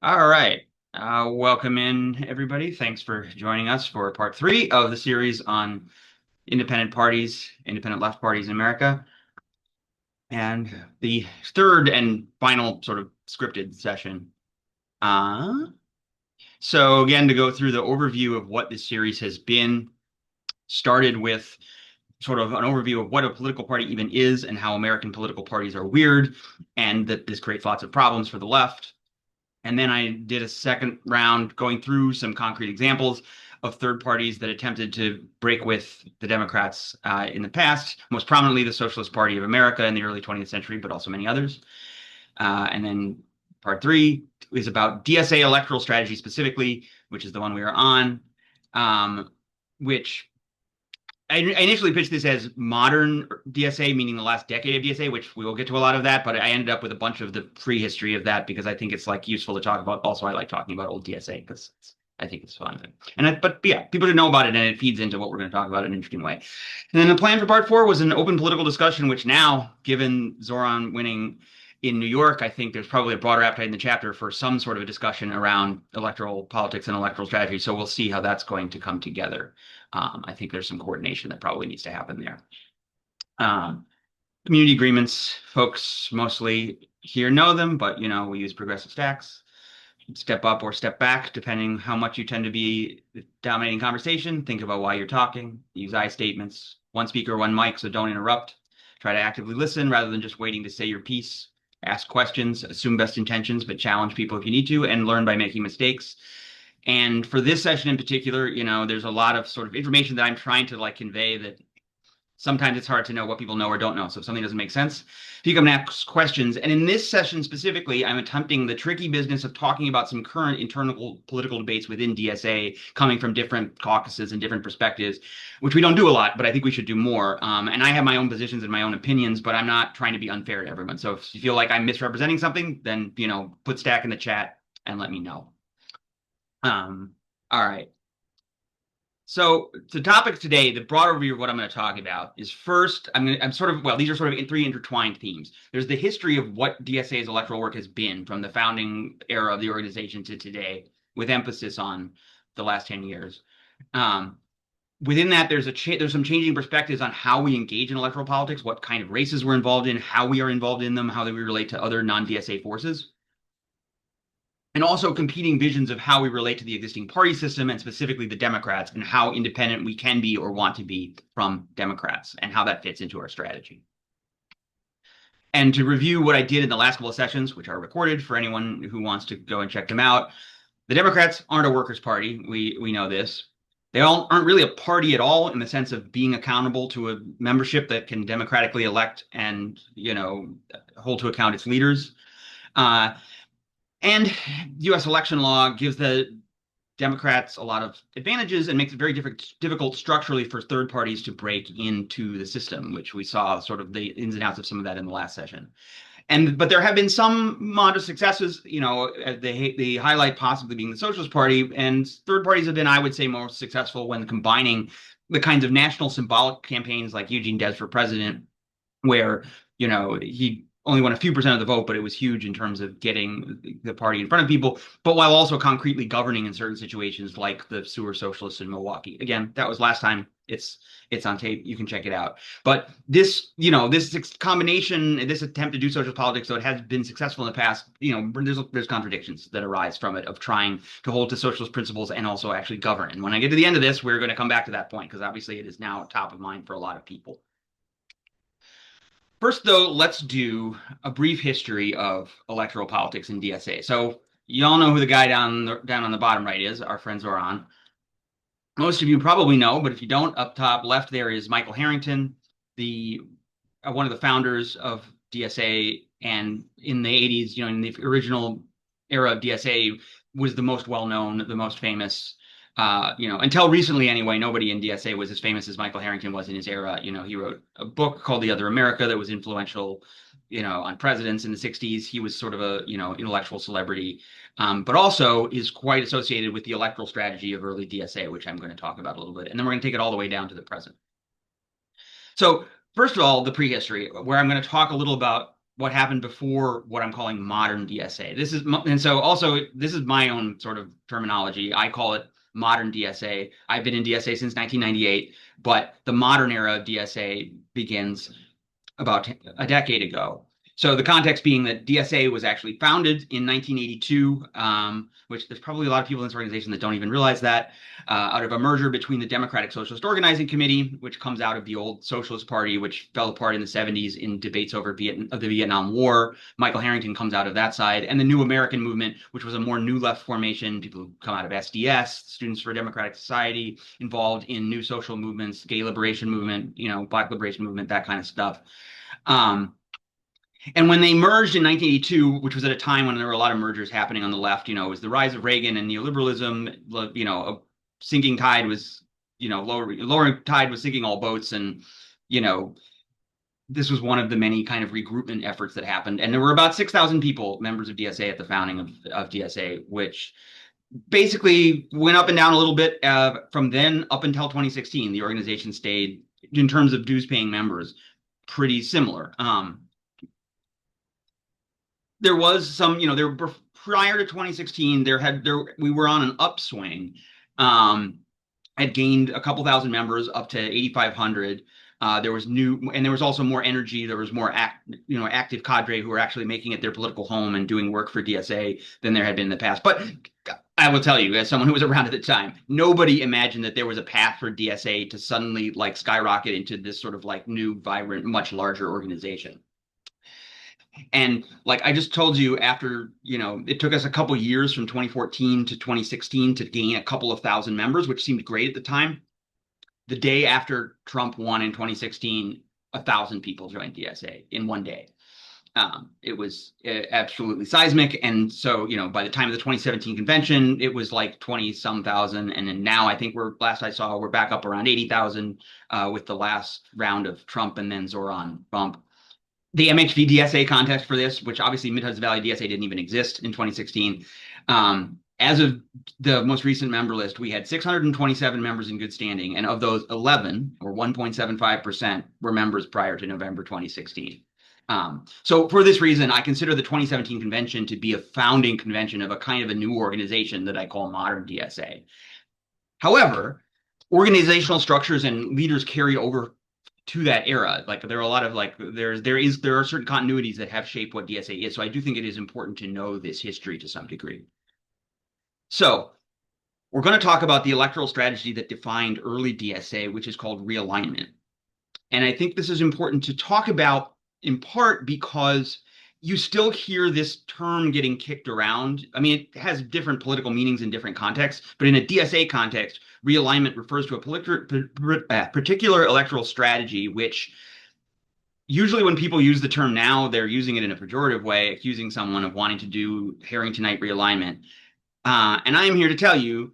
All right. Welcome in, everybody. Thanks for joining us for part three of the series on independent parties, independent left parties in America, and the third and final sort of scripted session. Uh, so again, to go through the overview of what this series has been, started with sort of an overview of what a political party even is and how American political parties are weird, and that this creates lots of problems for the left. And then I did a second round going through some concrete examples of third parties that attempted to break with the Democrats in the past, most prominently the Socialist Party of America in the early 20th century, but also many others. And then part three is about DSA electoral strategy specifically, which is the one we are on, which I initially pitched this as modern DSA, meaning the last decade of DSA, which we will get to a lot of that, but I ended up with a bunch of the prehistory of that because I think it's like useful to talk about. Also, I like talking about old DSA because I think it's fun. But yeah, people should know about it and it feeds into what we're going to talk about in an interesting way. And then the plan for part four was an open political discussion, which now, given Zoran winning in New York, I think there's probably a broader appetite in the chapter for some sort of a discussion around electoral politics and electoral strategy. So we'll see how that's going to come together. I think there's some coordination that probably needs to happen there. Um, Community agreements, folks mostly here know them, but we use progressive stacks. Step up or step back, depending how much you tend to be dominating conversation. Think about why you're talking. Use I statements. One speaker, one mic, so don't interrupt. Try to actively listen rather than just waiting to say your piece. Ask questions, assume best intentions, but challenge people if you need to, and learn by making mistakes. And for this session in particular, there's a lot of sort of information that I'm trying to like convey that sometimes it's hard to know what people know or don't know. So if something doesn't make sense, you come and ask questions. And in this session specifically, I'm attempting the tricky business of talking about some current internal political debates within DSA coming from different caucuses and different perspectives, which we don't do a lot, but I think we should do more. And I have my own positions and my own opinions, but I'm not trying to be unfair to everyone. So if you feel like I'm misrepresenting something, then, put stack in the chat and let me know. All right. So the topic today, the broad overview of what I'm going to talk about is first, these are sort of three intertwined themes. There's the history of what DSA's electoral work has been from the founding era of the organization to today, with emphasis on the last 10 years. Within that, there's some changing perspectives on how we engage in electoral politics, what kind of races we're involved in, how we are involved in them, how they relate to other non-DSA forces, and also competing visions of how we relate to the existing party system and specifically the Democrats and how independent we can be or want to be from Democrats and how that fits into our strategy. And to review what I did in the last couple of sessions, which are recorded for anyone who wants to go and check them out, the Democrats aren't a workers' party. We know this. They all aren't really a party at all in the sense of being accountable to a membership that can democratically elect and, hold to account its leaders. And U.S. election law gives the Democrats a lot of advantages and makes it very difficult structurally for third parties to break into the system, which we saw sort of the ins and outs of some of that in the last session. But there have been some modest successes, the highlight possibly being the Socialist Party, and third parties have been, I would say, more successful when combining the kinds of national symbolic campaigns like Eugene Debs for president, where, he only won a few percent of the vote, but it was huge in terms of getting the party in front of people, but while also concretely governing in certain situations like the sewer socialists in Milwaukee. Again, that was last time. It's on tape. You can check it out. But this combination, this attempt to do social politics, though it has been successful in the past, there's contradictions that arise from it of trying to hold to socialist principles and also actually govern. And when I get to the end of this, we're going to come back to that point because obviously it is now top of mind for a lot of people. First, though, let's do a brief history of electoral politics in DSA. So you all know who the guy down on the bottom right is, our friend Zoran. Most of you probably know, but if you don't, up top left there is Michael Harrington, the one of the founders of DSA, and in the 80s, in the original era of DSA, was the most well-known, the most famous. Until recently anyway, nobody in DSA was as famous as Michael Harrington was in his era. He wrote a book called The Other America that was influential, on presidents in the 60s. He was sort of a, intellectual celebrity, but also is quite associated with the electoral strategy of early DSA, which I'm going to talk about a little bit. And then we're going to take it all the way down to the present. So first of all, the prehistory, where I'm going to talk a little about what happened before what I'm calling modern DSA. And so also this is my own sort of terminology. I call it modern DSA. I've been in DSA since 1998, but the modern era of DSA begins about a decade ago. So the context being that DSA was actually founded in 1982, which there's probably a lot of people in this organization that don't even realize that, out of a merger between the Democratic Socialist Organizing Committee, which comes out of the old Socialist Party, which fell apart in the 70s in debates over the Vietnam War. Michael Harrington comes out of that side, and the New American Movement, which was a more new left formation, people who come out of SDS, Students for Democratic Society, involved in new social movements, gay liberation movement, black liberation movement, that kind of stuff. And when they merged in 1982, which was at a time when there were a lot of mergers happening on the left, it was the rise of Reagan and neoliberalism, a sinking tide was, lowering tide was sinking all boats. And, this was one of the many kind of regroupment efforts that happened. And there were about 6,000 people, members of DSA at the founding of DSA, which basically went up and down a little bit from then up until 2016. The organization stayed, in terms of dues paying members, pretty similar. There was some, prior to 2016, we were on an upswing. Had gained a couple thousand members up to 8,500. There was also more energy. There was more active cadre who were actually making it their political home and doing work for DSA than there had been in the past. But I will tell you, as someone who was around at the time, nobody imagined that there was a path for DSA to suddenly skyrocket into this sort of new, vibrant, much larger organization. And I just told you, after, it took us a couple years from 2014 to 2016 to gain a couple of thousand members, which seemed great at the time. The day after Trump won in 2016, 1,000 people joined DSA in one day. It was absolutely seismic. And so, by the time of the 2017 convention, it was 20 some thousand. And then now I think last I saw, we're back up around 80,000 with the last round of Trump and then Zoran bump. The MHV DSA context for this, which obviously Mid-Hudson Valley DSA didn't even exist in 2016. As of the most recent member list, we had 627 members in good standing, and of those, 11, or 1.75%, were members prior to November 2016. So for this reason, I consider the 2017 convention to be a founding convention of a kind of a new organization that I call modern DSA. However, organizational structures and leaders carry over to that era. There are a lot of there are certain continuities that have shaped what DSA is. So I do think it is important to know this history to some degree. So we're going to talk about the electoral strategy that defined early DSA, which is called realignment. And I think this is important to talk about in part because you still hear this term getting kicked around. I mean, it has different political meanings in different contexts, but in a DSA context, realignment refers to a particular electoral strategy, which usually when people use the term now, they're using it in a pejorative way, accusing someone of wanting to do Harringtonite realignment. And I am here to tell you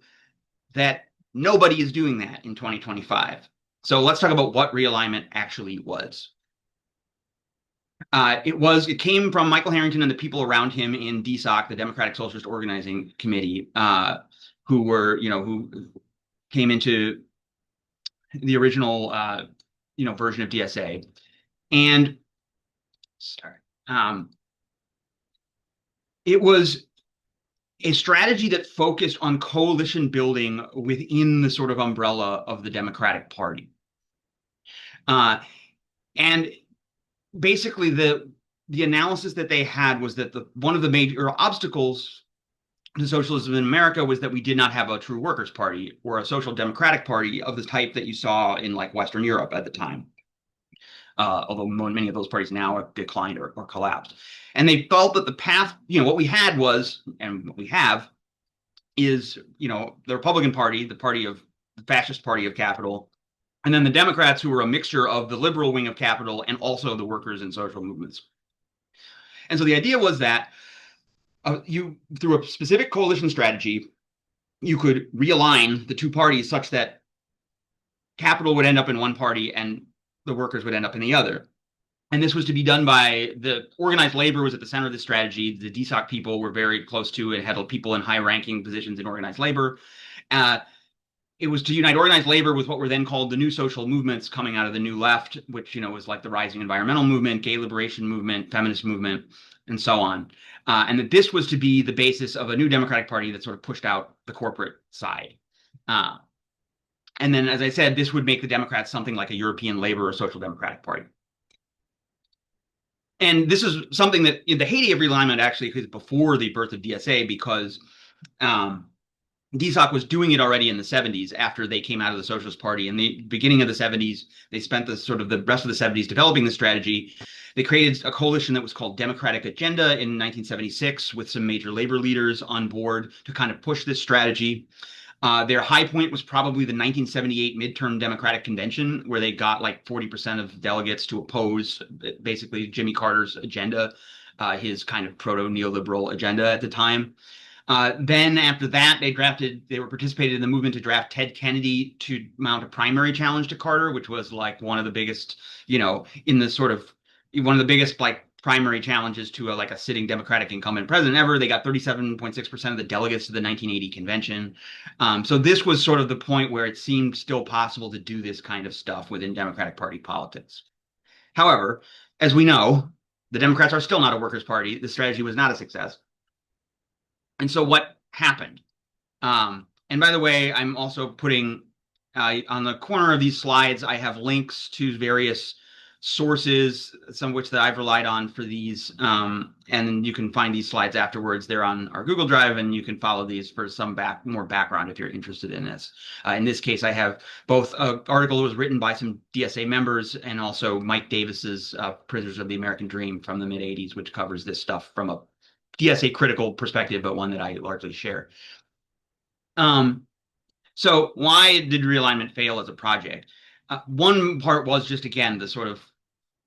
that nobody is doing that in 2025. So let's talk about what realignment actually was. It came from Michael Harrington and the people around him in DSOC, the Democratic Socialist Organizing Committee, who came into the original, version of DSA. And it was a strategy that focused on coalition building within the sort of umbrella of the Democratic Party. And basically the analysis that they had was that one of the major obstacles to socialism in America was that we did not have a true workers' party or a social democratic party of the type that you saw in Western Europe at the time. Although many of those parties now have declined or collapsed. And they felt that the path, what we had was, and what we have is, the Republican Party, the fascist party of capital, and then the Democrats, who were a mixture of the liberal wing of capital and also the workers and social movements. And so the idea was that through a specific coalition strategy, you could realign the two parties such that capital would end up in one party and the workers would end up in the other. And this was to be done by the organized labor was at the center of the strategy. The DSOC people were very close to it, had people in high ranking positions in organized labor. it was to unite organized labor with what were then called the new social movements coming out of the new left, which, was like the rising environmental movement, gay liberation movement, feminist movement, and so on. And that this was to be the basis of a new Democratic Party that sort of pushed out the corporate side. Uh, and then, as I said, this would make the Democrats something like a European Labor or Social Democratic Party. And this is something that in the heyday of realignment actually is before the birth of DSA, because DSOC was doing it already in the 70s after they came out of the Socialist Party. In the beginning of the 70s, they spent the rest of the 70s developing the strategy. They created a coalition that was called Democratic Agenda in 1976 with some major labor leaders on board to kind of push this strategy. Their high point was probably the 1978 midterm Democratic Convention, where they got like 40% of delegates to oppose basically Jimmy Carter's agenda, his kind of proto-neoliberal agenda at the time. Then after that, they were participated in the movement to draft Ted Kennedy to mount a primary challenge to Carter, which was like one of the biggest, in the sort of one of the biggest like primary challenges to like a sitting Democratic incumbent president ever. They got 37.6% of the delegates to the 1980 convention. So this was sort of the point where it seemed still possible to do this kind of stuff within Democratic Party politics. However, as we know, the Democrats are still not a workers' party. The strategy was not a success. And so what happened? And by the way, I'm also putting on the corner of these slides, I have links to various sources, some of which that I've relied on for these. And you can find these slides afterwards. They're on our Google Drive, and you can follow these for some more background if you're interested in this. In this case, I have both an article that was written by some DSA members and also Mike Davis's Prisoners of the American Dream from the mid-'80s, which covers this stuff from a DSA critical perspective, but one that I largely share. So why did realignment fail as a project? One part was just, again, the sort of,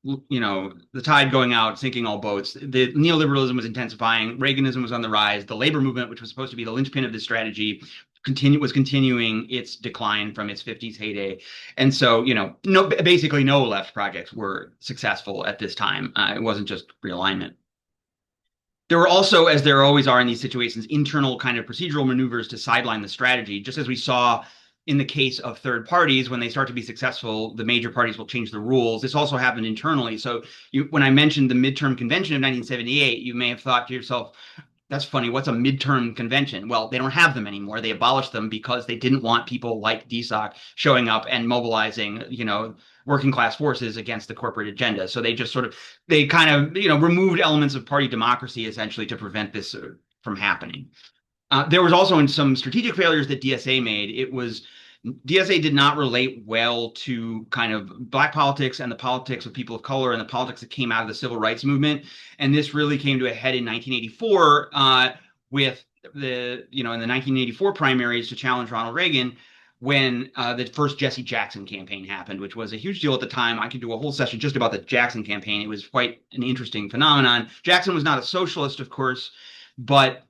the tide going out, sinking all boats. The neoliberalism was intensifying. Reaganism was on the rise. The labor movement, which was supposed to be the linchpin of this strategy, was continuing its decline from its 50s heyday. And so, basically no left projects were successful at this time. It wasn't just realignment. There were also, as there always are in these situations, internal kind of procedural maneuvers to sideline the strategy. Just as we saw in the case of third parties, when they start to be successful, the major parties will change the rules. This also happened internally. So when I mentioned the midterm convention of 1978, you may have thought to yourself, that's funny, what's a midterm convention? Well, they don't have them anymore. They abolished them because they didn't want people like DSOC showing up and mobilizing, working class forces against the corporate agenda. So they just they kind of, removed elements of party democracy essentially to prevent this from happening. There was also in some strategic failures that DSA made. DSA did not relate well to kind of Black politics and the politics of people of color and the politics that came out of the civil rights movement. And this really came to a head in 1984 with in the 1984 primaries to challenge Ronald Reagan, when the first Jesse Jackson campaign happened, which was a huge deal at the time. I could do a whole session just about the Jackson campaign. It was quite an interesting phenomenon. Jackson was not a socialist, of course, but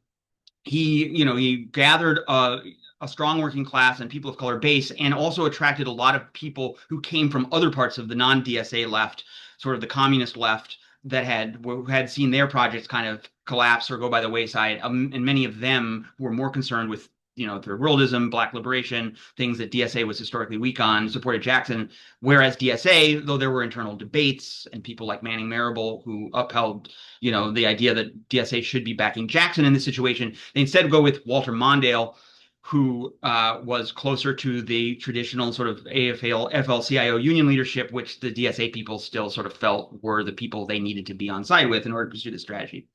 he gathered a strong working class and people of color base, and also attracted a lot of people who came from other parts of the non-DSA left, sort of the communist left, that had seen their projects kind of collapse or go by the wayside. And many of them were more concerned with third worldism, Black liberation, things that DSA was historically weak on, supported Jackson. Whereas DSA, though there were internal debates and people like Manning Marable who upheld, the idea that DSA should be backing Jackson in this situation, they instead go with Walter Mondale, who was closer to the traditional sort of AFL-CIO union leadership, which the DSA people still sort of felt were the people they needed to be on side with in order to pursue the strategy.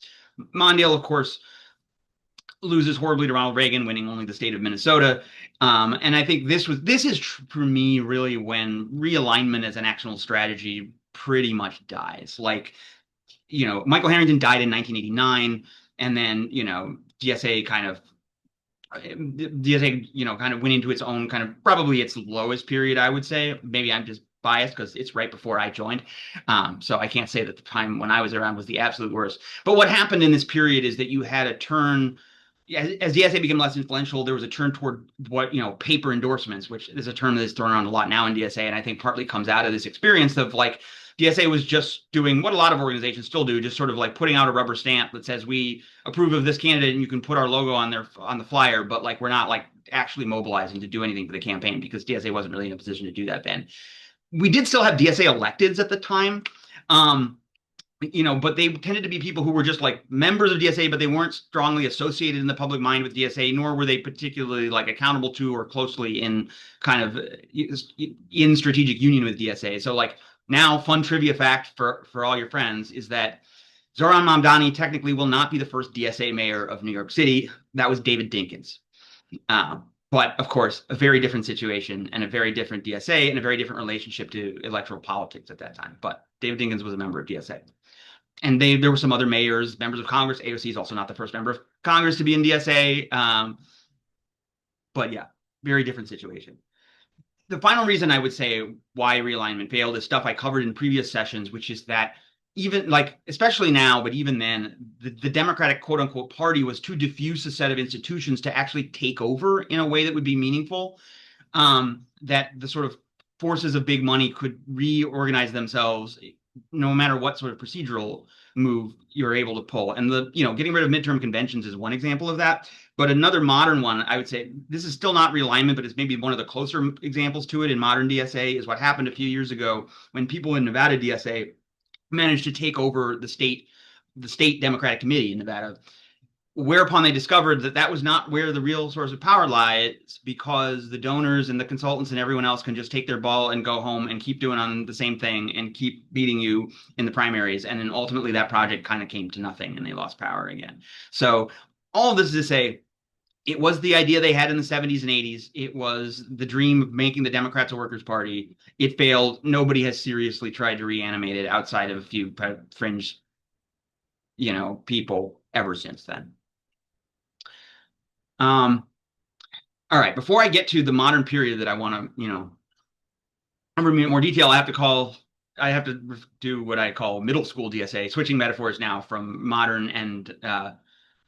Mondale, of course, loses horribly to Ronald Reagan, winning only the state of Minnesota. And I think this is for me really when realignment as an actionable strategy pretty much dies. Like, Michael Harrington died in 1989, and then, DSA kind of went into its own kind of probably its lowest period, I would say. Maybe I'm just biased because it's right before I joined. So I can't say that the time when I was around was the absolute worst. But what happened in this period is that you had a turn. As DSA became less influential, there was a turn toward paper endorsements, which is a term that is thrown around a lot now in DSA, and I think partly comes out of this experience of like DSA was just doing what a lot of organizations still do, just sort of like putting out a rubber stamp that says we approve of this candidate and you can put our logo on there on the flyer, but like we're not like actually mobilizing to do anything for the campaign because DSA wasn't really in a position to do that then. We did still have DSA electeds at the time. Um, but they tended to be people who were just like members of DSA, but they weren't strongly associated in the public mind with DSA, nor were they particularly like accountable to or closely in kind of in strategic union with DSA. So like now, fun trivia fact for all your friends is that Zoran Mamdani technically will not be the first DSA mayor of New York City. That was David Dinkins. But of course, a very different situation and a very different DSA and a very different relationship to electoral politics at that time. But David Dinkins was a member of DSA. And there were some other mayors, members of Congress. AOC is also not the first member of Congress to be in DSA. But yeah, very different situation. The final reason I would say why realignment failed is stuff I covered in previous sessions, which is that even like, especially now, but even then, the Democratic quote unquote party was too diffuse a set of institutions to actually take over in a way that would be meaningful. That the sort of forces of big money could reorganize themselves no matter what sort of procedural move you're able to pull. And getting rid of midterm conventions is one example of that. But another modern one, I would say, this is still not realignment, but it's maybe one of the closer examples to it in modern DSA, is what happened a few years ago when people in Nevada DSA managed to take over the state Democratic Committee in Nevada, whereupon they discovered that that was not where the real source of power lies, because the donors and the consultants and everyone else can just take their ball and go home and keep doing on the same thing and keep beating you in the primaries. And then ultimately that project kind of came to nothing and they lost power again. So all of this is to say, it was the idea they had in the 70s and 80s. It was the dream of making the Democrats a workers' party. It failed. Nobody has seriously tried to reanimate it outside of a few fringe, people ever since then. All right. Before I get to the modern period that I want to, cover in more detail, I have to do what I call middle school DSA, switching metaphors now from modern and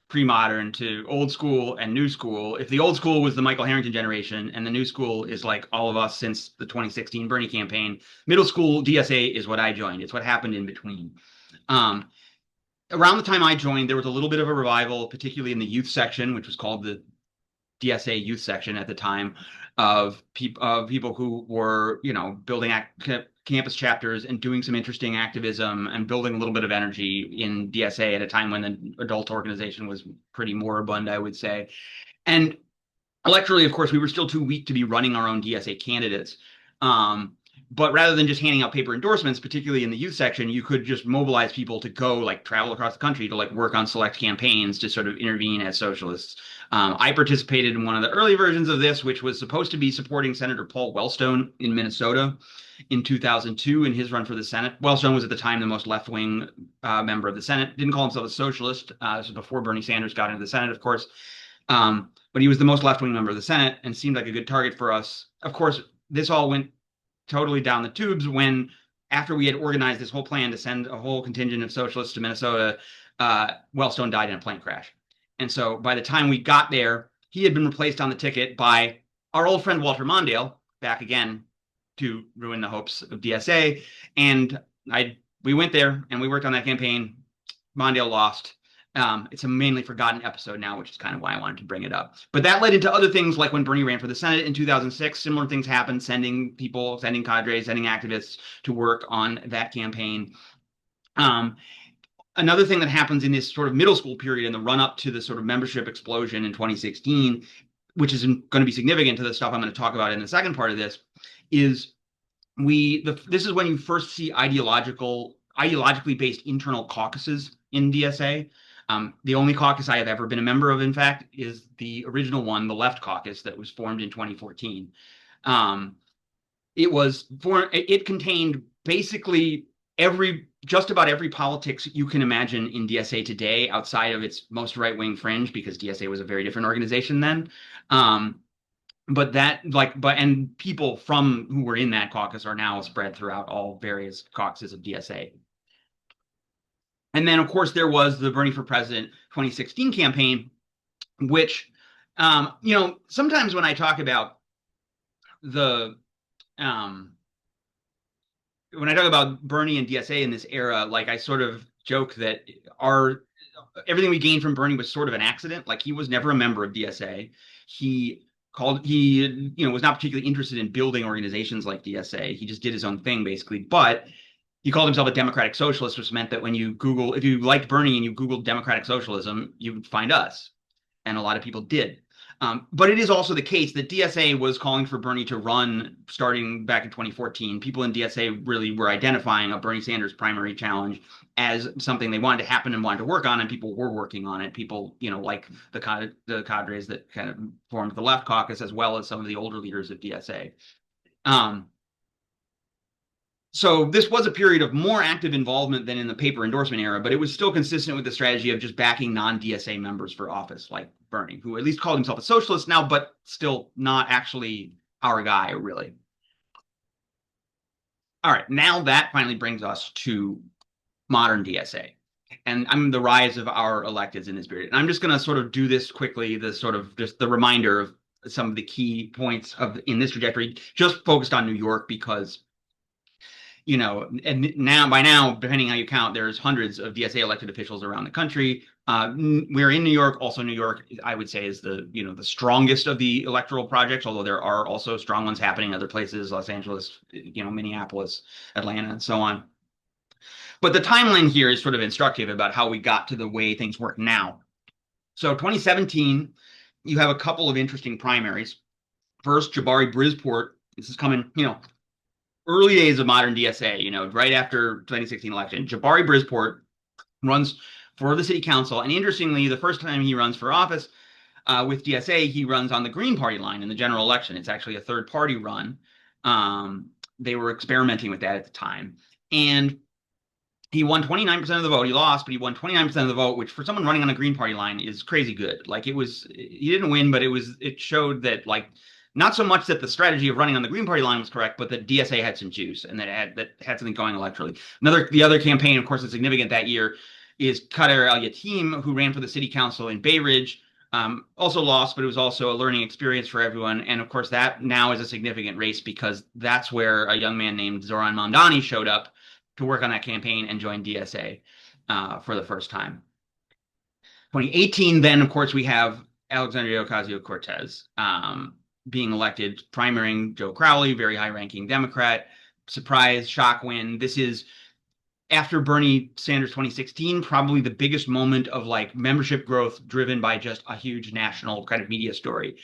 pre-modern to old school and new school. If the old school was the Michael Harrington generation and the new school is like all of us since the 2016 Bernie campaign, middle school DSA is what I joined. It's what happened in between. Around the time I joined, there was a little bit of a revival, particularly in the youth section, which was called the DSA youth section at the time, of people who were, building campus chapters and doing some interesting activism and building a little bit of energy in DSA at a time when the adult organization was pretty moribund, I would say. And electorally, of course, we were still too weak to be running our own DSA candidates. But rather than just handing out paper endorsements, particularly in the youth section, you could just mobilize people to go like travel across the country to like work on select campaigns to sort of intervene as socialists. I participated in one of the early versions of this, which was supposed to be supporting Senator Paul Wellstone in Minnesota in 2002 in his run for the Senate. Wellstone was at the time the most left-wing member of the Senate. Didn't call himself a socialist. This was before Bernie Sanders got into the Senate, of course. But he was the most left-wing member of the Senate and seemed like a good target for us. Of course, this all went totally down the tubes when, after we had organized this whole plan to send a whole contingent of socialists to Minnesota, Wellstone died in a plane crash. And so by the time we got there, he had been replaced on the ticket by our old friend Walter Mondale, back again to ruin the hopes of DSA. And we went there and we worked on that campaign. Mondale lost. It's a mainly forgotten episode now, which is kind of why I wanted to bring it up. But that led into other things, like when Bernie ran for the Senate in 2006. Similar things happened, sending people, sending cadres, sending activists to work on that campaign. Another thing that happens in this sort of middle school period in the run up to the sort of membership explosion in 2016, which is going to be significant to the stuff I'm going to talk about in the second part of this, is this is when you first see ideologically based internal caucuses in DSA. The only caucus I have ever been a member of, in fact, is the original one, the Left Caucus, that was formed in 2014. It contained basically just about every politics you can imagine in DSA today, outside of its most right-wing fringe, because DSA was a very different organization then. And people who were in that caucus are now spread throughout all various caucuses of DSA. And then, of course, there was the Bernie for President 2016 campaign, which, sometimes when I talk about the when I talk about Bernie and DSA in this era, like I sort of joke that our everything we gained from Bernie was sort of an accident. Like he was never a member of DSA. He was not particularly interested in building organizations like DSA. He just did his own thing basically. But he called himself a democratic socialist, which meant that when you Google, if you liked Bernie and you Googled democratic socialism, you would find us. And a lot of people did. But it is also the case that DSA was calling for Bernie to run starting back in 2014. People in DSA really were identifying a Bernie Sanders primary challenge as something they wanted to happen and wanted to work on, and people were working on it. People, like the cadres that kind of formed the left caucus, as well as some of the older leaders of DSA. So this was a period of more active involvement than in the paper endorsement era, but it was still consistent with the strategy of just backing non-DSA members for office, like Bernie, who at least called himself a socialist now, but still not actually our guy, really. All right, now that finally brings us to modern DSA. And I'm the rise of our electeds in this period. And I'm just going to sort of do this quickly, the sort of just the reminder of some of the key points in this trajectory, just focused on New York because and by now, depending how you count, there's hundreds of DSA elected officials around the country. We're in New York. Also, New York, I would say, is the strongest of the electoral projects, although there are also strong ones happening in other places, Los Angeles, Minneapolis, Atlanta, and so on. But the timeline here is sort of instructive about how we got to the way things work now. So 2017, you have a couple of interesting primaries. First, Jabari Brisport. This is coming, early days of modern DSA, right after 2016 election. Jabari Brisport runs for the city council. And interestingly, the first time he runs for office with DSA, he runs on the Green Party line in the general election. It's actually a third party run. They were experimenting with that at the time. And he won 29% of the vote. He lost, but he won 29% of the vote, which for someone running on a Green Party line is crazy good. Like he didn't win, but it showed that not so much that the strategy of running on the Green Party line was correct, but that DSA had some juice and that had something going electorally. The other campaign, of course, that's significant that year is Kader Al-Yatim, who ran for the city council in Bay Ridge. Also lost, but it was also a learning experience for everyone. And of course, that now is a significant race because that's where a young man named Zoran Mamdani showed up to work on that campaign and joined DSA for the first time. 2018, then, of course, we have Alexandria Ocasio-Cortez being elected, primarying Joe Crowley, very high-ranking Democrat. Surprise, shock win. This is, after Bernie Sanders 2016, probably the biggest moment of membership growth driven by just a huge national kind of media story.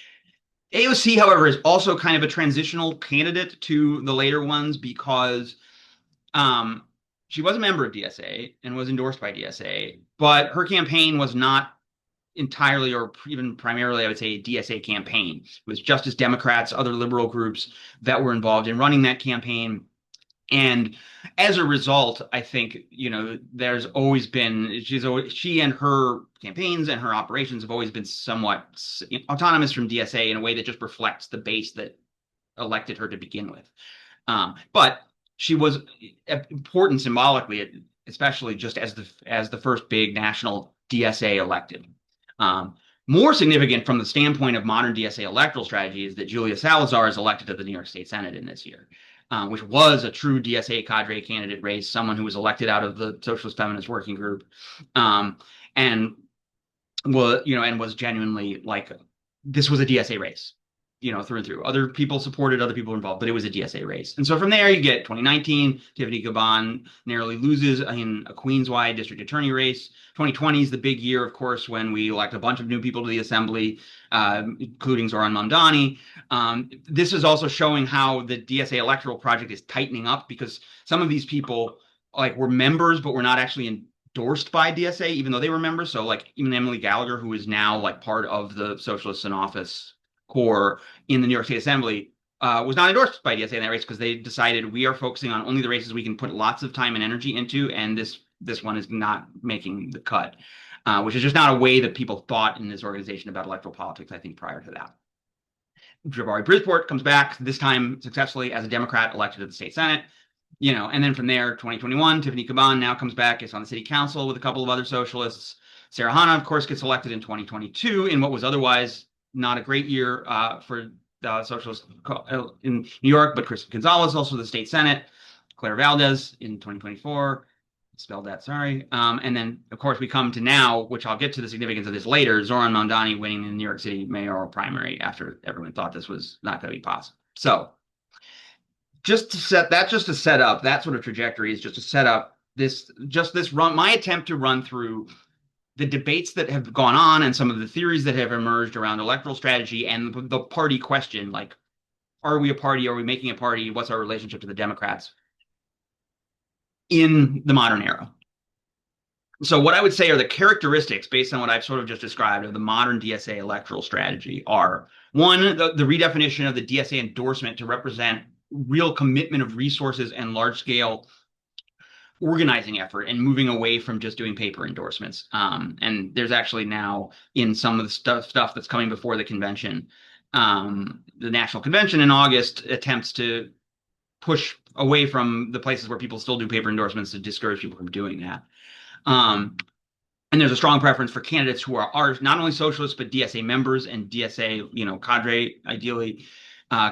AOC, however, is also kind of a transitional candidate to the later ones because she was a member of DSA and was endorsed by DSA, but her campaign was not entirely or even primarily, I would say, a DSA campaign. It was Justice Democrats, other liberal groups that were involved in running that campaign. And as a result, I think, there's always been, she and her campaigns and her operations have always been somewhat autonomous from DSA in a way that just reflects the base that elected her to begin with. But she was important symbolically, especially just as the first big national DSA elected. More significant from the standpoint of modern DSA electoral strategy is that Julia Salazar is elected to the New York State Senate in this year, which was a true DSA cadre candidate race, someone who was elected out of the Socialist Feminist Working Group, and was genuinely this was a DSA race. Through and through. Other people supported, other people were involved, but it was a DSA race. And so from there, you get 2019, Tiffany Caban narrowly loses in a Queens-wide district attorney race. 2020 is the big year, of course, when we elect a bunch of new people to the assembly, including Zoran Mamdani. This is also showing how the DSA electoral project is tightening up because some of these people were members, but were not actually endorsed by DSA, even though they were members. So even Emily Gallagher, who is now part of the Socialists in Office core in the New York State Assembly, was not endorsed by DSA in that race because they decided we are focusing on only the races we can put lots of time and energy into, and this one is not making the cut, which is just not a way that people thought in this organization about electoral politics, I think, prior to that. Jabari Brisport comes back, this time successfully as a Democrat elected to the state Senate. And then from there, 2021, Tiffany Caban now comes back, is on the city council with a couple of other socialists. Sarah Hanna, of course, gets elected in 2022 in what was otherwise not a great year for the socialists in New York, but Kristen Gonzalez, also the state Senate. Claire Valdez in 2024. Spelled that, sorry. And then, of course, we come to now, which I'll get to the significance of this later, Zoran Mondani winning the New York City mayoral primary after everyone thought this was not going to be possible. So just to set up that sort of trajectory is just to set up this run, my attempt to run through the debates that have gone on and some of the theories that have emerged around electoral strategy and the party question, like, are we a party? Are we making a party? What's our relationship to the Democrats in the modern era? So what I would say are the characteristics based on what I've sort of just described of the modern DSA electoral strategy are one, the redefinition of the DSA endorsement to represent real commitment of resources and large scale organizing effort and moving away from just doing paper endorsements. And there's actually now in some of the stuff that's coming before the convention, the National Convention in August attempts to push away from the places where people still do paper endorsements to discourage people from doing that. And there's a strong preference for candidates who are not only socialists, but DSA members and DSA, cadre, ideally,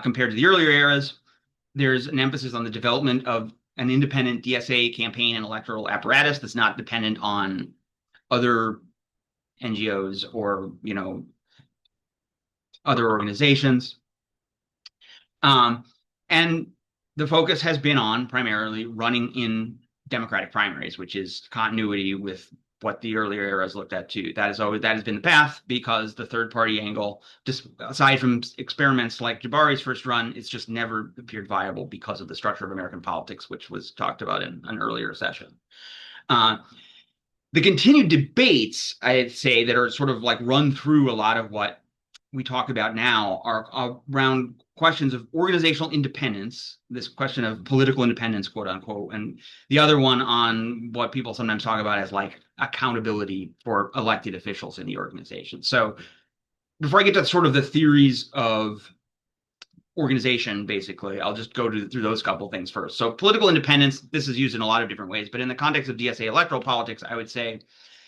compared to the earlier eras. There's an emphasis on the development of an independent DSA campaign and electoral apparatus that's not dependent on other NGOs or, other organizations. And the focus has been on primarily running in Democratic primaries, which is continuity with what the earlier eras looked at too. That has been the path because the third party angle, just aside from experiments like Jabari's first run, it's just never appeared viable because of the structure of American politics, which was talked about in an earlier session. The continued debates, I'd say, that are sort of like run through a lot of what we talk about now are around questions of organizational independence, this question of political independence, quote unquote, and the other one on what people sometimes talk about as like accountability for elected officials in the organization. So before I get to sort of the theories of organization, basically, I'll just go through those couple things first. So political independence, this is used in a lot of different ways, but in the context of DSA electoral politics, I would say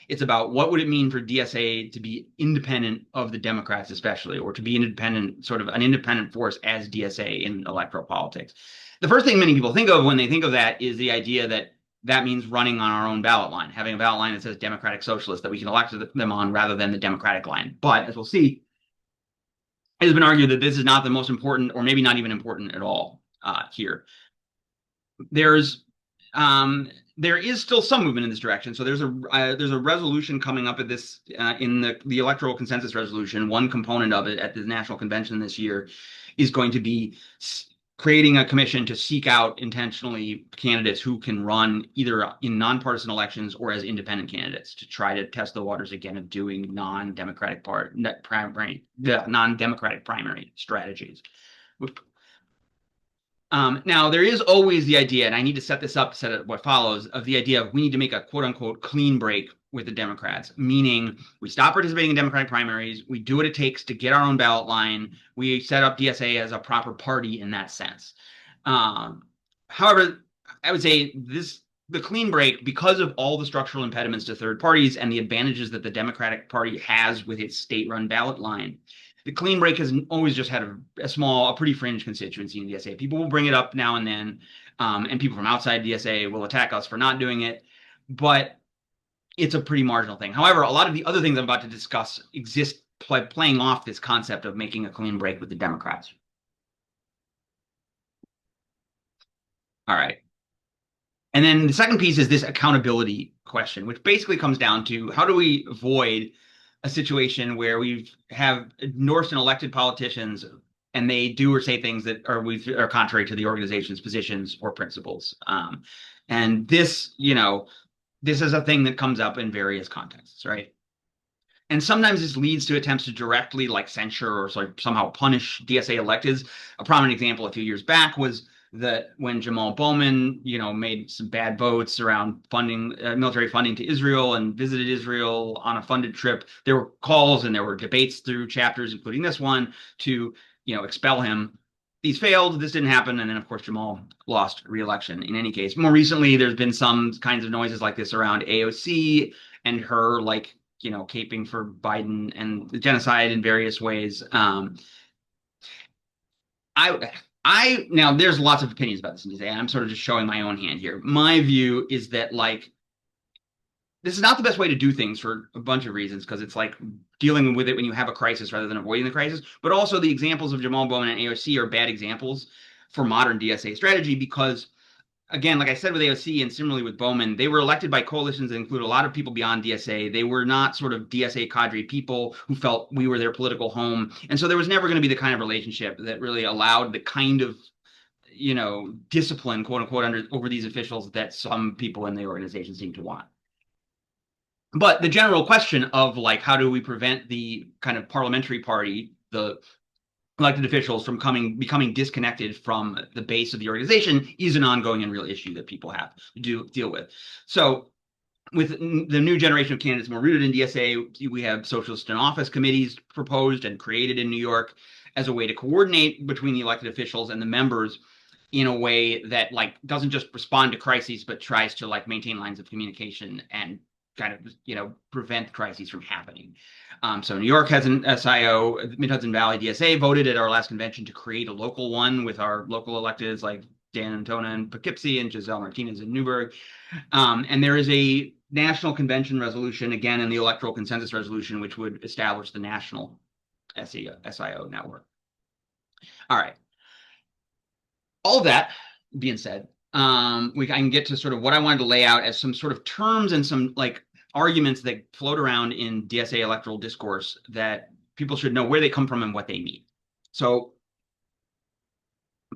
it's about what would it mean for DSA to be independent of the Democrats, especially, or to be independent, sort of an independent force as DSA in electoral politics. The first thing many people think of when they think of that is the idea that that means running on our own ballot line, having a ballot line that says Democratic Socialist that we can elect them on rather than the Democratic line. But as we'll see, it has been argued that this is not the most important, or maybe not even important at all here. There is still some movement in this direction. So there's a resolution coming up at this in the electoral consensus resolution. One component of it at the National Convention this year is going to be creating a commission to seek out intentionally candidates who can run either in nonpartisan elections or as independent candidates to try to test the waters again of doing non-democratic primary strategies. Now, there is always the idea, and I need to set this up to set up what follows, of the idea of we need to make a quote-unquote clean break with the Democrats, meaning we stop participating in Democratic primaries, we do what it takes to get our own ballot line, we set up DSA as a proper party in that sense. However, I would say the clean break, because of all the structural impediments to third parties and the advantages that the Democratic Party has with its state-run ballot line, the clean break has always just had a pretty fringe constituency in DSA. People will bring it up now and then, and people from outside DSA will attack us for not doing it, but it's a pretty marginal thing. However, a lot of the other things I'm about to discuss exist playing off this concept of making a clean break with the Democrats. All right. And then the second piece is this accountability question, which basically comes down to how do we avoid a situation where we have endorsed and elected politicians and they do or say things that are contrary to the organization's positions or principles. And this is a thing that comes up in various contexts, right? And sometimes this leads to attempts to directly censure or somehow punish DSA electeds. A prominent example a few years back was that when Jamal Bowman, made some bad votes around funding, military funding to Israel and visited Israel on a funded trip, there were calls and there were debates through chapters, including this one, to, expel him. These failed. This didn't happen. And then, of course, Jamal lost re-election in any case. More recently, there's been some kinds of noises like this around AOC and her, caping for Biden and the genocide in various ways. Now there's lots of opinions about this in DSA. I'm sort of just showing my own hand here. My view is that like this is not the best way to do things for a bunch of reasons because it's like dealing with it when you have a crisis rather than avoiding the crisis. But also the examples of Jamal Bowman and AOC are bad examples for modern DSA strategy because again, like I said with AOC and similarly with Bowman, they were elected by coalitions that include a lot of people beyond DSA. They were not sort of DSA cadre people who felt we were their political home. And so there was never going to be the kind of relationship that really allowed the kind of, discipline, quote unquote, over these officials that some people in the organization seem to want. But the general question of like, how do we prevent the kind of parliamentary party, the elected officials from becoming disconnected from the base of the organization is an ongoing and real issue that people have to deal with. So with the new generation of candidates more rooted in DSA, we have socialist in office committees proposed and created in New York as a way to coordinate between the elected officials and the members in a way that like doesn't just respond to crises, but tries to like maintain lines of communication and kind of, prevent crises from happening. So New York has an SIO, Mid-Hudson Valley DSA voted at our last convention to create a local one with our local electeds like Dan Antona in Poughkeepsie and Giselle Martinez in Newburgh. And there is a national convention resolution, again, in the electoral consensus resolution, which would establish the national SIO network. All right. All of that being said, I can get to sort of what I wanted to lay out as some sort of terms and some like arguments that float around in DSA electoral discourse that people should know where they come from and what they mean. So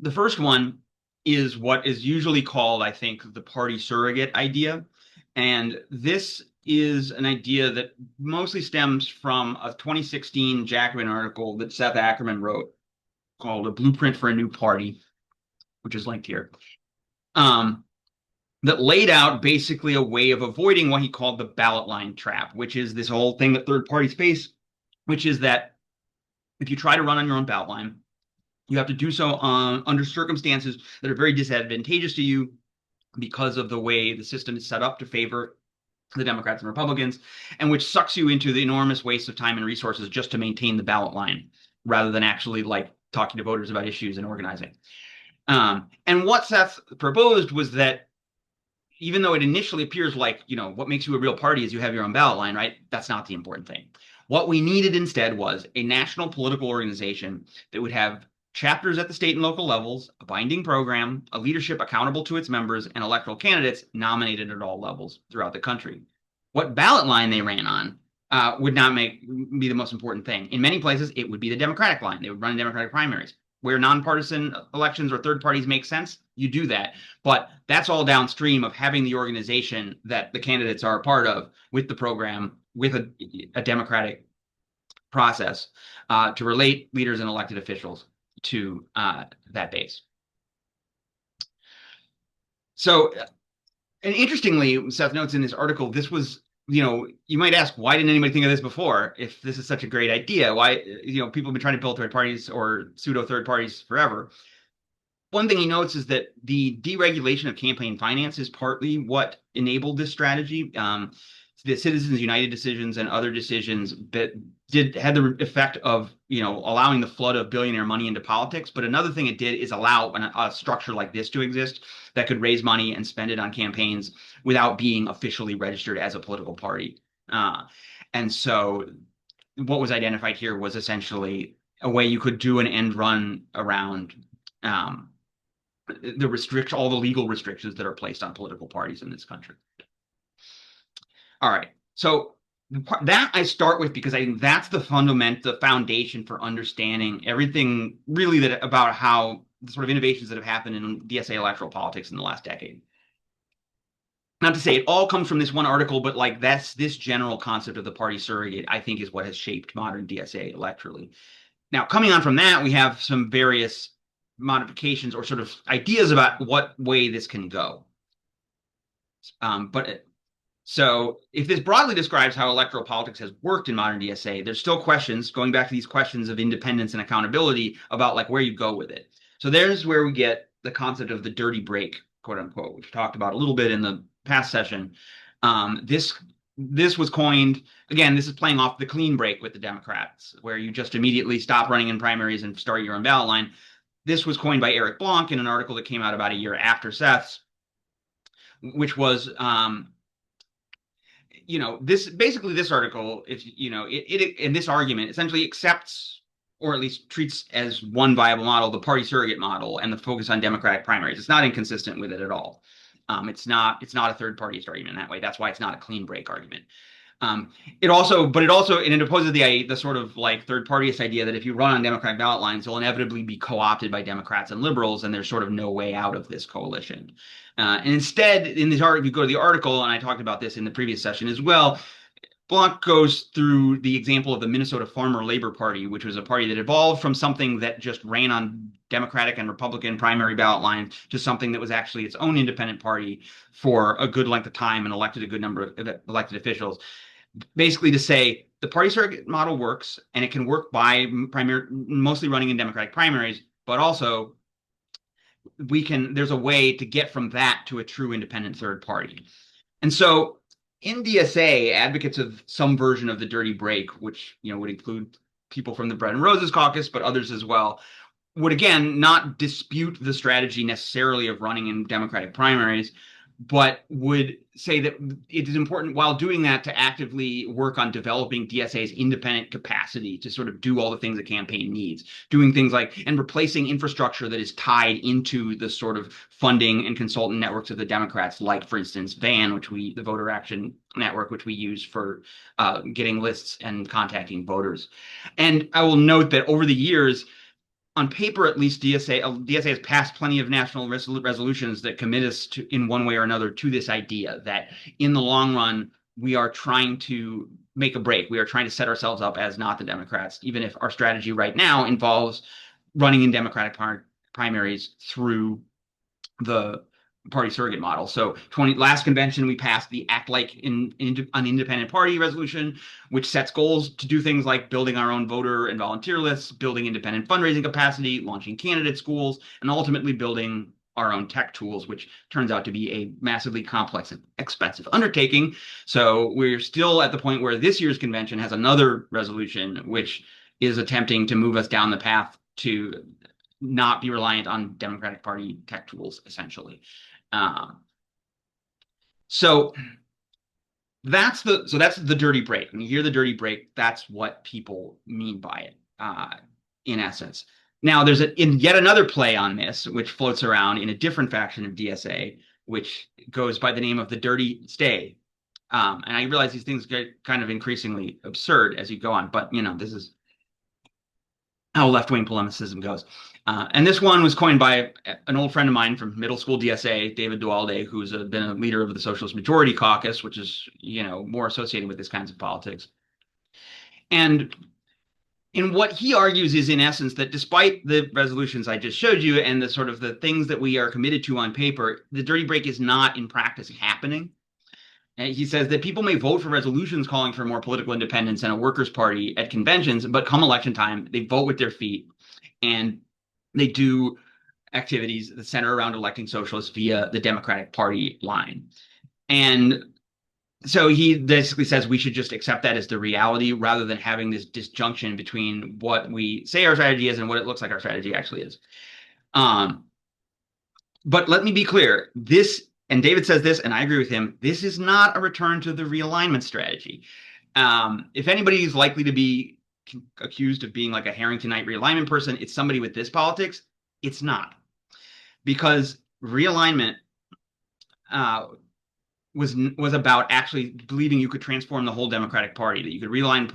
the first one is what is usually called, I think, the party surrogate idea. And this is an idea that mostly stems from a 2016 Jacobin article that Seth Ackerman wrote called A Blueprint for a New Party, which is linked here, that laid out basically a way of avoiding what he called the ballot line trap, which is this whole thing that third parties face, which is that if you try to run on your own ballot line, you have to do so under circumstances that are very disadvantageous to you because of the way the system is set up to favor the Democrats and Republicans, and which sucks you into the enormous waste of time and resources just to maintain the ballot line rather than actually like talking to voters about issues and organizing. And what Seth proposed was that even though it initially appears like, what makes you a real party is you have your own ballot line, right? That's not the important thing. What we needed instead was a national political organization that would have chapters at the state and local levels, a binding program, a leadership accountable to its members, and electoral candidates nominated at all levels throughout the country. What ballot line they ran on would not be the most important thing. In many places, it would be the Democratic line. They would run Democratic primaries. Where nonpartisan elections or third parties make sense, you do that. But that's all downstream of having the organization that the candidates are a part of with the program, with a democratic process to relate leaders and elected officials to that base. So, and interestingly, Seth notes in this article, this was, you might ask, why didn't anybody think of this before? If this is such a great idea, why, people have been trying to build third parties or pseudo third parties forever. One thing he notes is that the deregulation of campaign finance is partly what enabled this strategy. The Citizens United decisions and other decisions that had the effect of allowing the flood of billionaire money into politics. But another thing it did is allow a structure like this to exist that could raise money and spend it on campaigns without being officially registered as a political party. And so what was identified here was essentially a way you could do an end run around all the legal restrictions that are placed on political parties in this country. All right. So that I start with because I think that's the foundation for understanding everything really about how the sort of innovations that have happened in DSA electoral politics in the last decade. Not to say it all comes from this one article, but like this general concept of the party surrogate, I think, is what has shaped modern DSA electorally. Now, coming on from that, we have some various modifications or sort of ideas about what way this can go. So if this broadly describes how electoral politics has worked in modern DSA, there's still questions, going back to these questions of independence and accountability, about like where you go with it. So there's where we get the concept of the dirty break, quote unquote, which we talked about a little bit in the past session. This was coined, again, this is playing off the clean break with the Democrats, where you just immediately stop running in primaries and start your own ballot line. this was coined by Eric Blanc in an article that came out about a year after Seth's, which was this article, if it in this argument essentially accepts or at least treats as one viable model the party surrogate model and the focus on Democratic primaries. It's not inconsistent with it at all. It's not a third partyist argument in that way. That's why it's not a clean break argument. It also opposes the sort of like third partyist idea that if you run on Democratic ballot lines, you'll inevitably be co-opted by Democrats and liberals, and there's sort of no way out of this coalition. And instead, in this article, you go to the article, and I talked about this in the previous session as well. Blanc goes through the example of the Minnesota Farmer Labor Party, which was a party that evolved from something that just ran on Democratic and Republican primary ballot lines to something that was actually its own independent party for a good length of time and elected a good number of elected officials. Basically to say the party surrogate model works, and it can work by mostly running in Democratic primaries, but also there's a way to get from that to a true independent third party. And so in DSA, advocates of some version of the dirty break, which would include people from the Bread and Roses caucus, but others as well, would again not dispute the strategy necessarily of running in Democratic primaries, but would say that it is important while doing that to actively work on developing DSA's independent capacity to sort of do all the things a campaign needs, doing things like and replacing infrastructure that is tied into the sort of funding and consultant networks of the Democrats, like, for instance, VAN, the Voter Action Network, which we use for getting lists and contacting voters. And I will note that over the years, on paper, at least, DSA has passed plenty of national resolutions that commit us to, in one way or another, to this idea that in the long run, we are trying to make a break. We are trying to set ourselves up as not the Democrats, even if our strategy right now involves running in Democratic primaries through the party surrogate model. So last convention, we passed the Act Like an Independent Party resolution, which sets goals to do things like building our own voter and volunteer lists, building independent fundraising capacity, launching candidate schools, and ultimately building our own tech tools, which turns out to be a massively complex and expensive undertaking. So we're still at the point where this year's convention has another resolution, which is attempting to move us down the path to not be reliant on Democratic Party tech tools, essentially. So that's the dirty break. When you hear the dirty break, that's what people mean by it, in essence. Now, there's yet another play on this, which floats around in a different faction of DSA, which goes by the name of the dirty stay. And I realize these things get kind of increasingly absurd as you go on, but this is how left-wing polemicism goes. And this one was coined by an old friend of mine from middle school DSA, David Dualde, who's been a leader of the Socialist Majority Caucus, which is, more associated with this kinds of politics. And in what he argues is, in essence, that despite the resolutions I just showed you and the sort of the things that we are committed to on paper, the dirty break is not in practice happening. And he says that people may vote for resolutions calling for more political independence and a workers' party at conventions, but come election time, they vote with their feet and they do activities that center around electing socialists via the Democratic Party line. And so he basically says we should just accept that as the reality rather than having this disjunction between what we say our strategy is and what it looks like our strategy actually is. But let me be clear. And David says this, and I agree with him, this is not a return to the realignment strategy. If anybody is likely to be accused of being like a Harringtonite realignment person, it's somebody with this politics. It's not. Because realignment was about actually believing you could transform the whole Democratic Party, that you could realign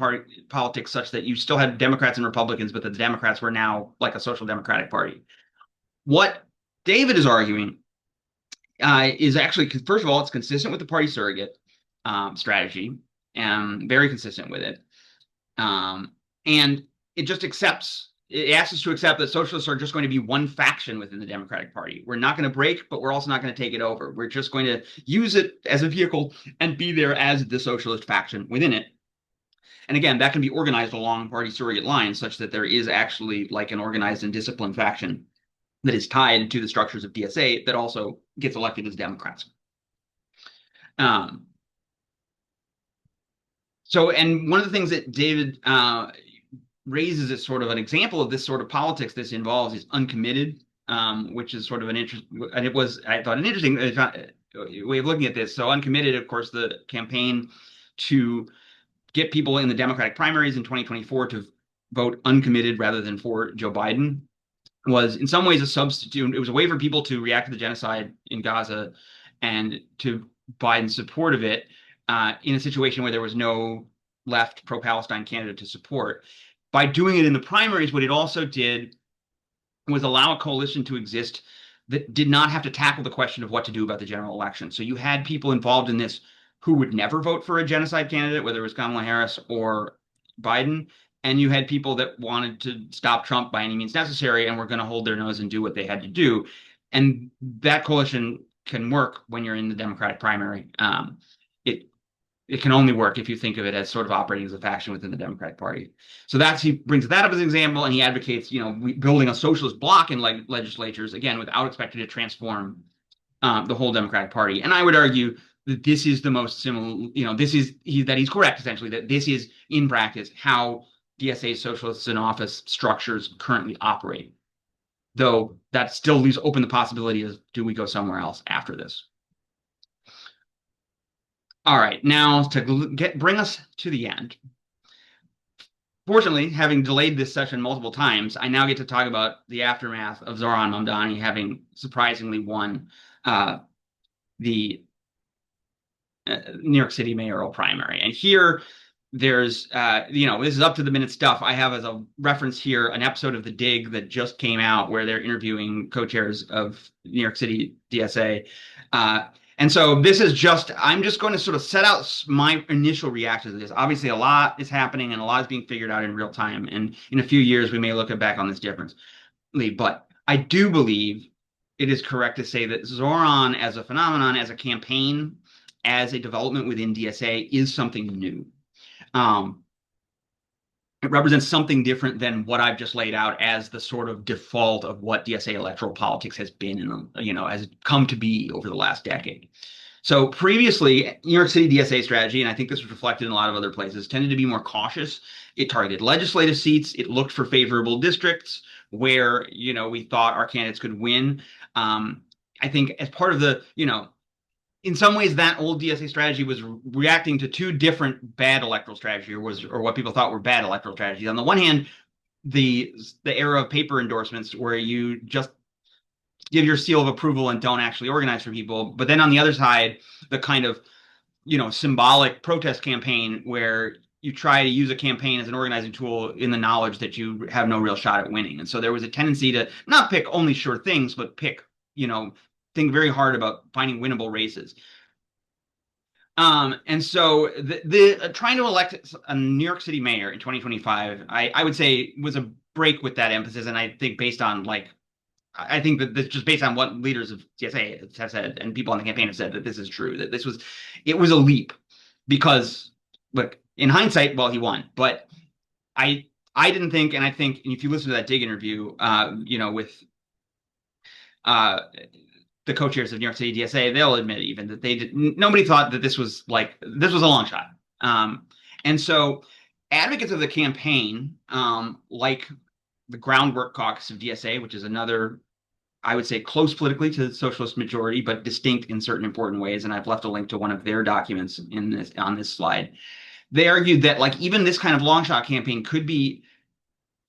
politics such that you still had Democrats and Republicans, but that the Democrats were now like a social democratic party. What David is arguing is actually, first of all, it's consistent with the party surrogate strategy, and very consistent with it. And it asks us to accept that socialists are just going to be one faction within the Democratic Party. We're not going to break, but we're also not going to take it over. We're just going to use it as a vehicle and be there as the socialist faction within it. And again, that can be organized along party surrogate lines such that there is actually like an organized and disciplined faction that is tied to the structures of DSA that also gets elected as Democrats. So, and one of the things that David raises as sort of an example of this sort of politics this involves is uncommitted, which is sort of an interest, and it was, I thought, an interesting way of looking at this. So uncommitted, of course, the campaign to get people in the Democratic primaries in 2024 to vote uncommitted rather than for Joe Biden was in some ways a substitute. It was a way for people to react to the genocide in Gaza and to Biden's support of it in a situation where there was no left pro-Palestine candidate to support. By doing it in the primaries, what it also did was allow a coalition to exist that did not have to tackle the question of what to do about the general election. So you had people involved in this who would never vote for a genocide candidate, whether it was Kamala Harris or Biden, and you had people that wanted to stop Trump by any means necessary and were going to hold their nose and do what they had to do. And that coalition can work when you're in the Democratic primary. It can only work if you think of it as sort of operating as a faction within the Democratic Party. So he brings that up as an example, and he advocates, building a socialist bloc in legislatures, again, without expecting to transform the whole Democratic Party. And I would argue that this is the most similar, that he's correct, essentially, that this is, in practice, how DSA socialists in office structures currently operate. Though that still leaves open the possibility of, do we go somewhere else after this? All right, now to bring us to the end. Fortunately, having delayed this session multiple times, I now get to talk about the aftermath of Zohran Mamdani having surprisingly won the New York City mayoral primary. And here there's, this is up to the minute stuff. I have as a reference here an episode of The Dig that just came out where they're interviewing co-chairs of New York City DSA. And so this is I'm just going to sort of set out my initial reaction to this. Obviously, a lot is happening and a lot is being figured out in real time. And in a few years, we may look back on this differently. But I do believe it is correct to say that Zohran as a phenomenon, as a campaign, as a development within DSA is something new. It represents something different than what I've just laid out as the sort of default of what DSA electoral politics has been, has come to be over the last decade. So previously, New York City DSA strategy, and I think this was reflected in a lot of other places, tended to be more cautious. It targeted legislative seats. It looked for favorable districts where, we thought our candidates could win. I think as part of the, in some ways, that old DSA strategy was reacting to two different bad electoral strategies, or what people thought were bad electoral strategies. On the one hand, the era of paper endorsements where you just give your seal of approval and don't actually organize for people. But then on the other side, the kind of, symbolic protest campaign where you try to use a campaign as an organizing tool in the knowledge that you have no real shot at winning. And so there was a tendency to not pick only sure things, but pick, think very hard about finding winnable races. And so the trying to elect a New York City mayor in 2025, I would say was a break with that emphasis. And I think I think that this just based on what leaders of DSA have said and people on the campaign have said, that this is true, that it was a leap because, look, in hindsight, well, he won, but I didn't think, and I think if you listen to that Dig interview, with the co-chairs of New York City DSA, they'll admit even that nobody thought that this was a long shot. And so advocates of the campaign, like the Groundwork Caucus of DSA, which is another, I would say, close politically to the socialist majority, but distinct in certain important ways. And I've left a link to one of their documents on this slide. They argued that even this kind of long shot campaign could be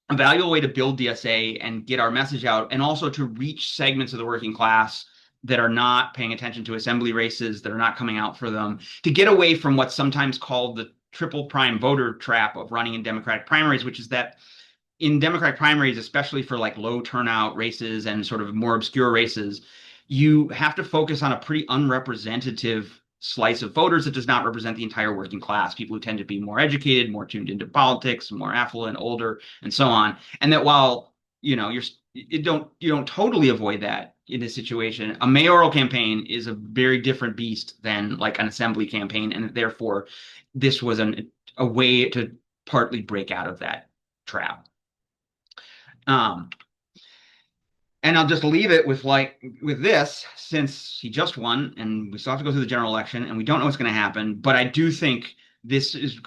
a valuable way to build DSA and get our message out, and also to reach segments of the working class that are not paying attention to assembly races, that are not coming out for them, to get away from what's sometimes called the triple prime voter trap of running in Democratic primaries, which is that in Democratic primaries, especially for low turnout races and sort of more obscure races, you have to focus on a pretty unrepresentative slice of voters that does not represent the entire working class, people who tend to be more educated, more tuned into politics, more affluent, older, and so on. And that while, you don't totally avoid that in this situation, a mayoral campaign is a very different beast than an assembly campaign. And therefore, this was a way to partly break out of that trap. And I'll just leave it with this, since he just won and we still have to go through the general election and we don't know what's going to happen. But I do think this is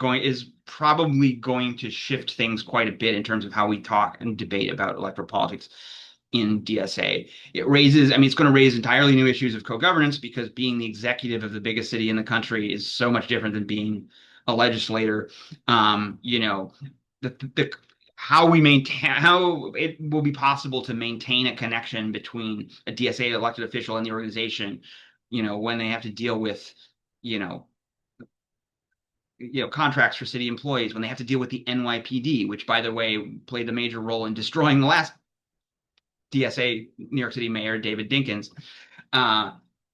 probably going to shift things quite a bit in terms of how we talk and debate about electoral politics in DSA. I mean, it's going to raise entirely new issues of co-governance because being the executive of the biggest city in the country is so much different than being a legislator. You know, the how we maintain how it will be possible to maintain a connection between a DSA elected official and the organization, when they have to deal with, you know, contracts for city employees, when they have to deal with the NYPD, which by the way played a major role in destroying the last DSA New York City Mayor David Dinkins. Uh,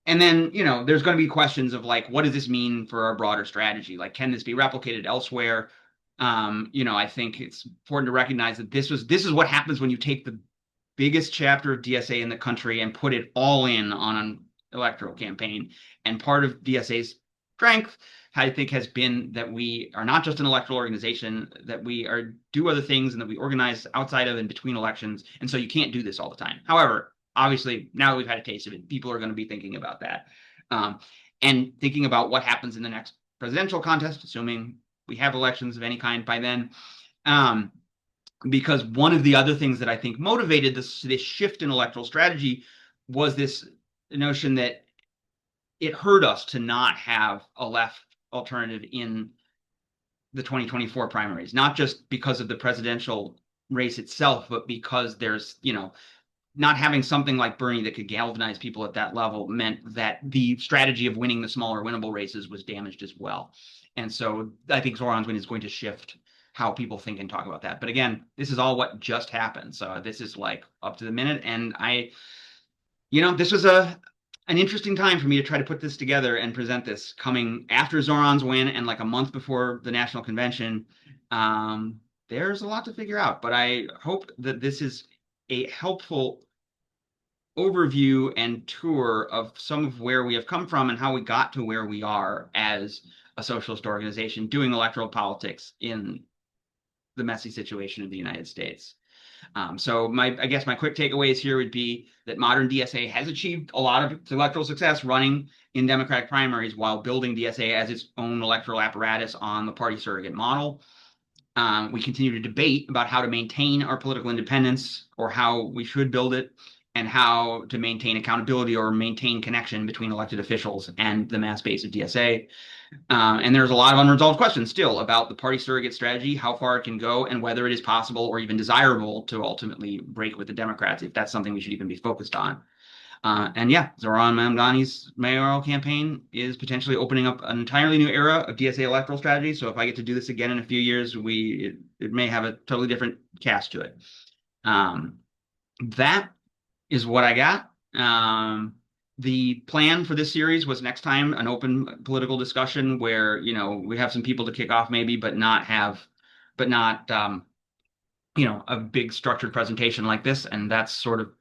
and then, there's going to be questions of like, what does this mean for our broader strategy? Like, can this be replicated elsewhere? I think it's important to recognize that this is what happens when you take the biggest chapter of DSA in the country and put it all in on an electoral campaign. And part of DSA's strength, I think, has been that we are not just an electoral organization, that we do other things and that we organize outside of and between elections. And so you can't do this all the time. However, obviously, now that we've had a taste of it, people are going to be thinking about that. And thinking about what happens in the next presidential contest, assuming we have elections of any kind by then. Because one of the other things that I think motivated this shift in electoral strategy was this notion that it hurt us to not have a left alternative in the 2024 primaries, not just because of the presidential race itself, but because there's, not having something like Bernie that could galvanize people at that level meant that the strategy of winning the smaller winnable races was damaged as well. And so I think Zoran's win is going to shift how people think and talk about that. But again, this is all what just happened. So this is like up to the minute. And this was an interesting time for me to try to put this together and present this coming after Zoran's win and like a month before the national convention. There's a lot to figure out, but I hope that this is a helpful overview and tour of some of where we have come from and how we got to where we are as a socialist organization doing electoral politics in the messy situation of the United States. So I guess my quick takeaways here would be that modern DSA has achieved a lot of electoral success running in Democratic primaries while building DSA as its own electoral apparatus on the party surrogate model. We continue to debate about how to maintain our political independence or how we should build it and how to maintain accountability or maintain connection between elected officials and the mass base of DSA. And there's a lot of unresolved questions still about the party surrogate strategy, how far it can go, and whether it is possible or even desirable to ultimately break with the Democrats, if that's something we should even be focused on. And yeah, Zoran Mamdani's mayoral campaign is potentially opening up an entirely new era of DSA electoral strategy. So if I get to do this again in a few years, it may have a totally different cast to it. That is what I got. The plan for this series was next time an open political discussion where, we have some people to kick off maybe, but not a big structured presentation like this. And that's sort of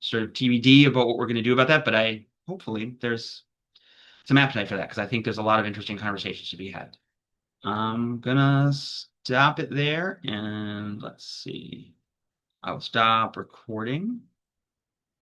TBD about what we're going to do about that. But hopefully there's some appetite for that because I think there's a lot of interesting conversations to be had. I'm gonna stop it there and let's see. I'll stop recording.